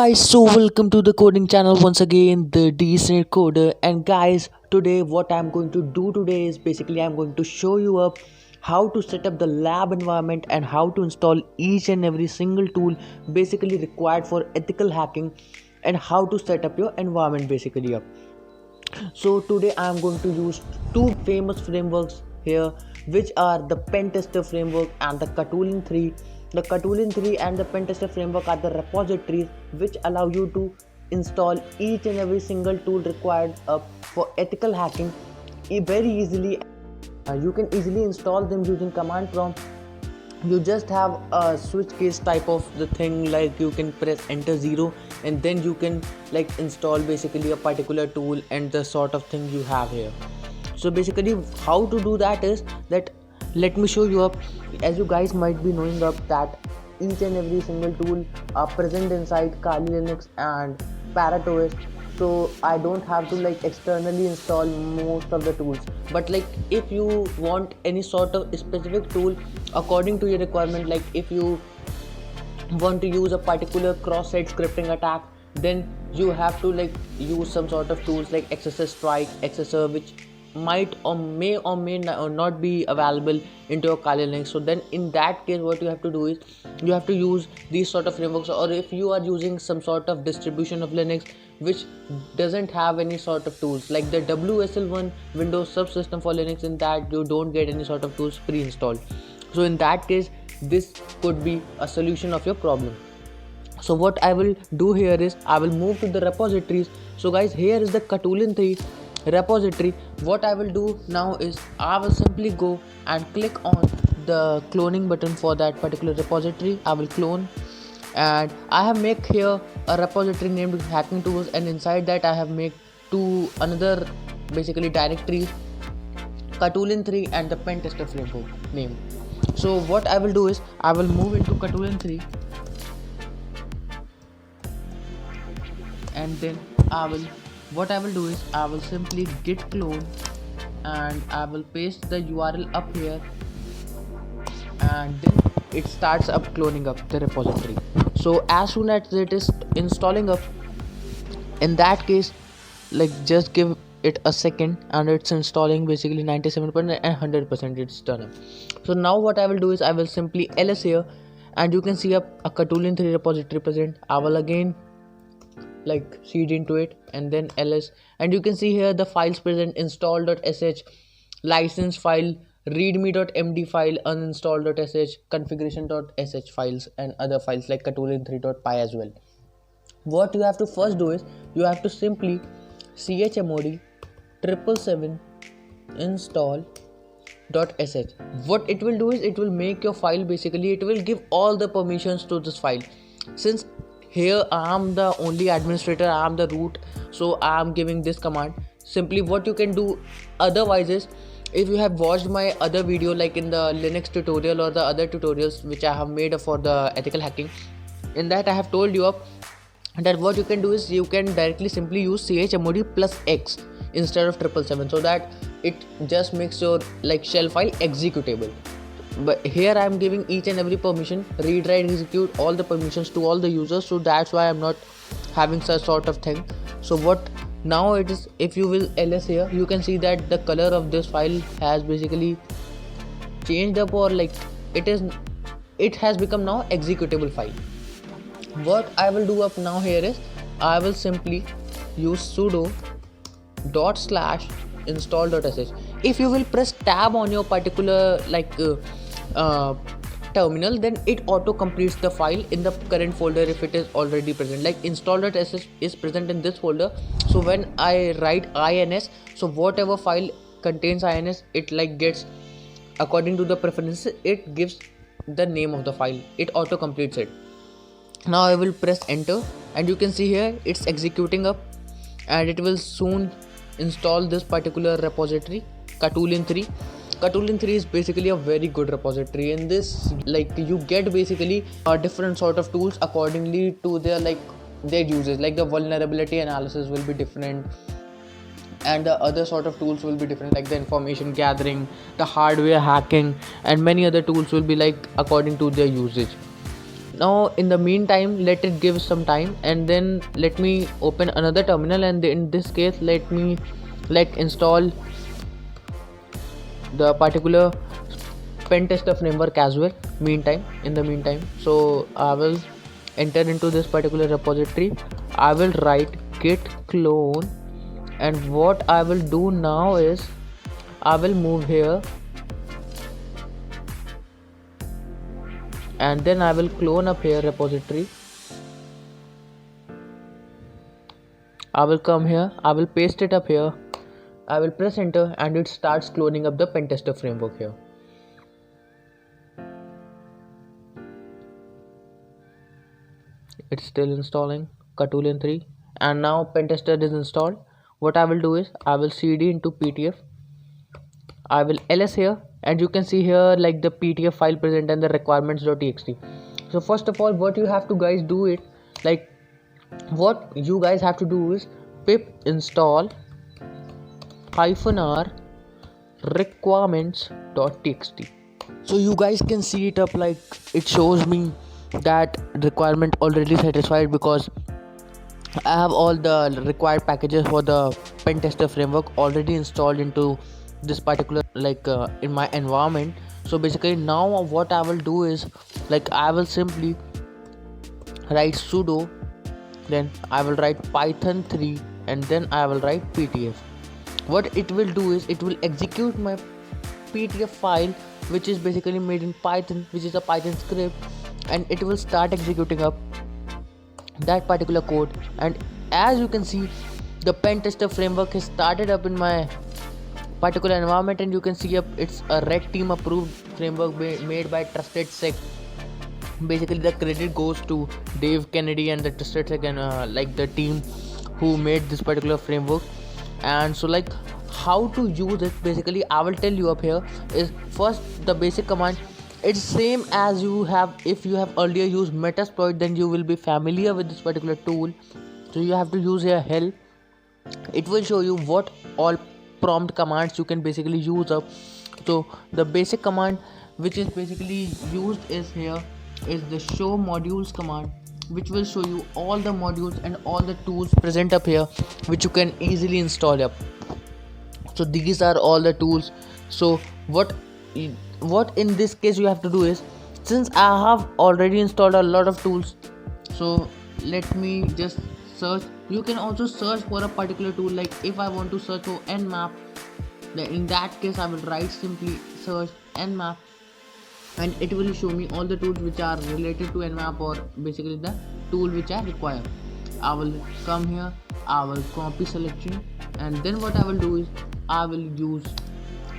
guys, so welcome to the coding channel once again, the Decent Coder. And guys, today what I'm going to do today is basically I'm going to show you up how to set up the lab environment and how to install each and every single tool basically required for ethical hacking and how to set up your environment basically up. So today I am going to use two famous frameworks here, which are the Pentester framework and the Katulin 3. The Katulin 3 and the Pentester framework are the repositories which allow you to install each and every single tool required for ethical hacking very easily. You can easily install them using command prompt. You just have a switch case type of the thing, like you can press enter 0 and then you can like install basically a particular tool and the sort of thing you have here. So basically how to do that is that let me show you up. As you guys might be knowing up that each and every single tool are present inside Kali Linux and ParrotOS, so I don't have to like externally install most of the tools. But like if you want any sort of specific tool according to your requirement, like if you want to use a particular cross-site scripting attack, then you have to like use some sort of tools like XSS Strike, XSR, which might or may not be available into your Kali Linux. So then in that case what you have to do is you have to use these sort of frameworks, or if you are using some sort of distribution of Linux which doesn't have any sort of tools like the WSL1 Windows subsystem for Linux, in that you don't get any sort of tools pre-installed. So in that case this could be a solution of your problem. So what I will do here is I will move to the repositories. So guys, here is the Katulin 3 repository. What I will do now is I will simply go and click on the cloning button for that particular repository. I will clone, and I have make here a repository named hacking tools, and inside that I have made two another basically directories, Katulin 3 and the Pentester framework name. So what I will do is I will move into Katulin 3 and then what I will do is I will simply git clone and I will paste the URL up here, and then it starts up cloning up the repository. So as soon as it is installing up, in that case like just give it a second and it's installing basically 97% and 100% it's done up. So now what I will do is I will simply ls here, and you can see a Katulin 3 repository present. I will again like seed into it and then ls, and you can see here the files present: install.sh, license file, readme.md file, uninstall.sh, configuration.sh files, and other files like katulin3.py as well. What you have to first do is you have to simply chmod 777 install.sh. What it will do is it will make your file, basically it will give all the permissions to this file. Since here I am the only administrator, I am the root, so I am giving this command. Simply what you can do otherwise is, if you have watched my other video like in the Linux tutorial or the other tutorials which I have made for the ethical hacking, in that I have told you up that what you can do is you can directly simply use chmod plus x instead of 777, so that it just makes your like shell file executable. But here I am giving each and every permission, read, write, execute, all the permissions to all the users, so that's why I am not having such sort of thing. So what now it is, if you will ls here, you can see that the color of this file has basically changed up, or like it has become now executable file. What I will do up now here is I will simply use sudo /install.sh. If you will press tab on your particular like terminal, then it auto completes the file in the current folder if it is already present. Like install.sh is present in this folder, so when I write ins, so whatever file contains ins, it like gets according to the preferences, it gives the name of the file, it auto completes it. Now I will press enter, and you can see here it's executing up, and it will soon install this particular repository, Katulin 3. Katulin 3 is basically a very good repository. In this, like you get basically different sort of tools accordingly to their uses. Like the vulnerability analysis will be different, and the other sort of tools will be different, like the information gathering, the hardware hacking, and many other tools will be like according to their usage. Now in the meantime, let it give some time, and then let me open another terminal, and in this case let me install the particular pen tester framework as well. In the meantime, so I will enter into this particular repository. I will write git clone, and what I will do now is I will move here, and then I will clone up here repository. I will come here, I will paste it up here, I will press enter, and it starts cloning up the pentester framework here. It's still installing Katulin 3, and now pentester is installed. What I will do is I will cd into ptf, I will ls here, and you can see here like the ptf file present and the requirements.txt. So first of all, what you have to guys do it, like what you guys have to do is pip install -r requirements.txt. so you guys can see it up, like it shows me that requirement already satisfied because I have all the required packages for the pen tester framework already installed into this particular in my environment. So basically now what I will do is I will simply write sudo, then I will write python 3, and then I will write ptf. What it will do is it will execute my ptf file, which is basically made in python, which is a python script, and it will start executing up that particular code. And as you can see, the pen tester framework has started up in my particular environment, and you can see up it's a red team approved framework made by Trusted Sec. Basically the credit goes to Dave Kennedy and the Trusted Sec, and the team who made this particular framework. And so how to use it, basically I will tell you up here is first the basic command. It's same as you have if you have earlier used Metasploit, then you will be familiar with this particular tool. So you have to use here help. It will show you what all prompt commands you can basically use up. So the basic command which is basically used is here is the show modules command, which will show you all the modules and all the tools present up here, which you can easily install up. So these are all the tools. So what in this case you have to do is, since I have already installed a lot of tools, so let me just search. You can also search for a particular tool, like if I want to search for nmap, then in that case I will write simply search nmap, and it will show me all the tools which are related to nmap, or basically the tool which I require. I will come here, I will copy selection, and then what I will do is I will use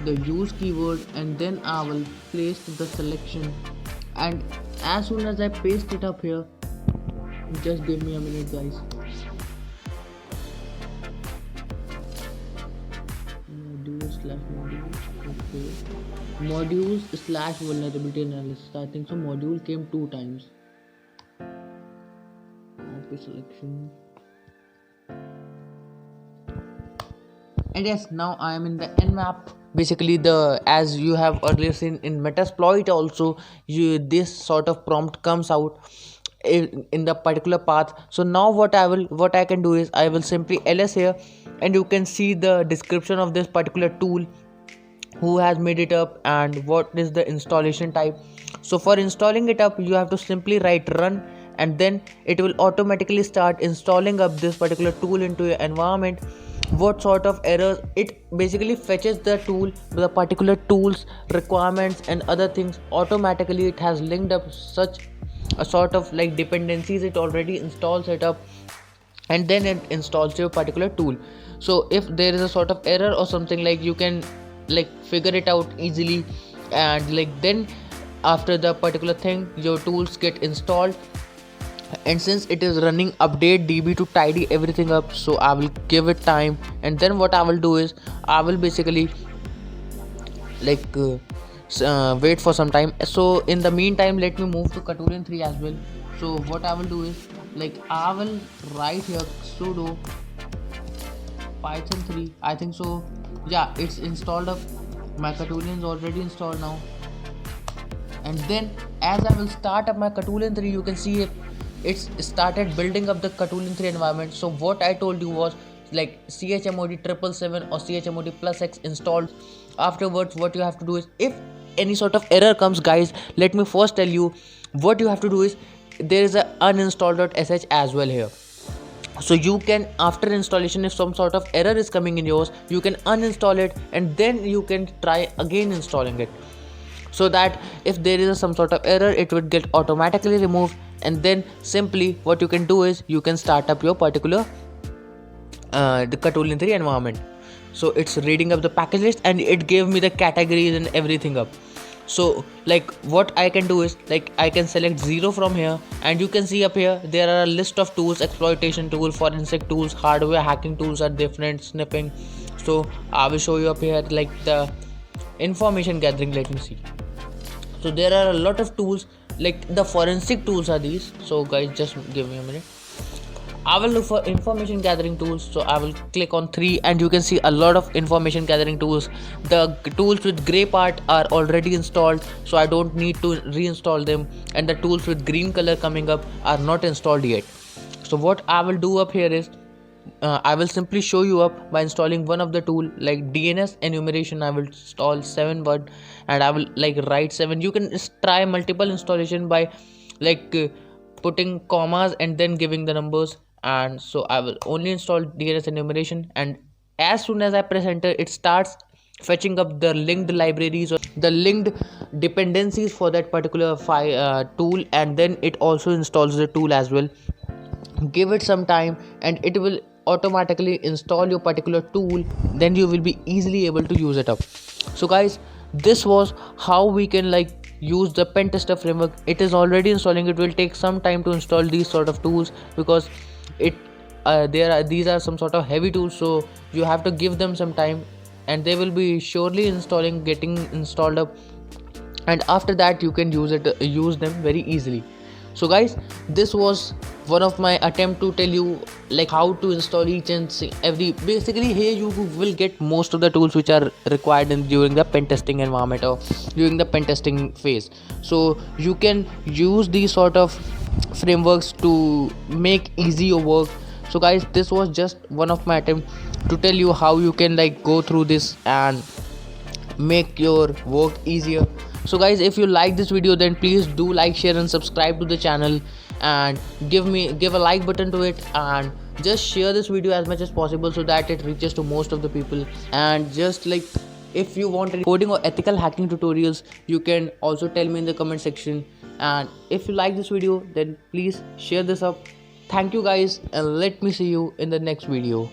the use keyword, and then I will place the selection. And as soon as I paste it up here, just give me a minute guys. Modules slash vulnerability analysis. I think so module came 2 times. Copy selection. And yes, now I am in the nmap. Basically as you have earlier seen in Metasploit also, this sort of prompt comes out in the particular path. So now what I can do is I will simply ls here, and you can see the description of this particular tool, who has made it up, and what is the installation type. So for installing it up, you have to simply write run, and then it will automatically start installing up this particular tool into your environment. What sort of errors, it basically fetches the tool, the particular tools requirements and other things automatically. It has linked up such a sort of dependencies, it already installs it up, and then it installs your particular tool. So if there is a sort of error or something, you can figure it out easily, and then after the particular thing your tools get installed. And since it is running update db to tidy everything up, so I will give it time, and then what I will do is I will basically wait for some time. So in the meantime, let me move to Katulin 3 as well. So what I will do is I will write here sudo python 3. I think so, yeah, it's installed up. My Katulin is already installed now, and then as I will start up my Katulin 3, you can see it's started building up the Katulin 3 environment. So what I told you was like chmod 777 or chmod plus x installed. Afterwards what you have to do is, if any sort of error comes, guys, let me first tell you what you have to do is there is a uninstall.sh as well here. So you can, after installation, if some sort of error is coming in yours, you can uninstall it and then you can try again installing it, so that if there is some sort of error, it would get automatically removed. And then simply what you can do is you can start up your particular the Katulin 3 environment. So it's reading up the package list and it gave me the categories and everything up. So like what I can do is like I can select 0 from here, and you can see up here there are a list of tools: exploitation tool, forensic tools, hardware hacking tools are different, sniffing. So I will show you up here like the information gathering. Let me see. So there are a lot of tools, like the forensic tools are these. So guys, just give me a minute. I will look for information gathering tools. So I will click on 3 and you can see a lot of information gathering tools. The tools with gray part are already installed, so I don't need to reinstall them, and the tools with green color coming up are not installed yet. So what I will do up here is I will simply show you up by installing one of the tool like DNS enumeration. I will install 7 word and I will like write 7. You can try multiple installation by like putting commas and then giving the numbers. And so I will only install DNS enumeration, and as soon as I press enter, it starts fetching up the linked libraries or the linked dependencies for that particular file tool, and then it also installs the tool as well. Give it some time and it will automatically install your particular tool, then you will be easily able to use it up. So guys, this was how we can like use the pentester framework. It is already installing. It will take some time to install these sort of tools because it these are some sort of heavy tools, so you have to give them some time, and they will be surely installing, getting installed up, and after that you can use them very easily. So guys, this was one of my attempt to tell you like how to install each and every. Basically here you will get most of the tools which are required during the pen testing environment or during the pen testing phase. So you can use these sort of frameworks to make easy your work. So guys, this was just one of my attempt to tell you how you can like go through this and make your work easier. So guys, if you like this video, then please do like, share and subscribe to the channel, and give a like button to it, and just share this video as much as possible so that it reaches to most of the people. And just like if you want any coding or ethical hacking tutorials, you can also tell me in the comment section. And if you like this video, then please share this up. Thank you guys, and let me see you in the next video.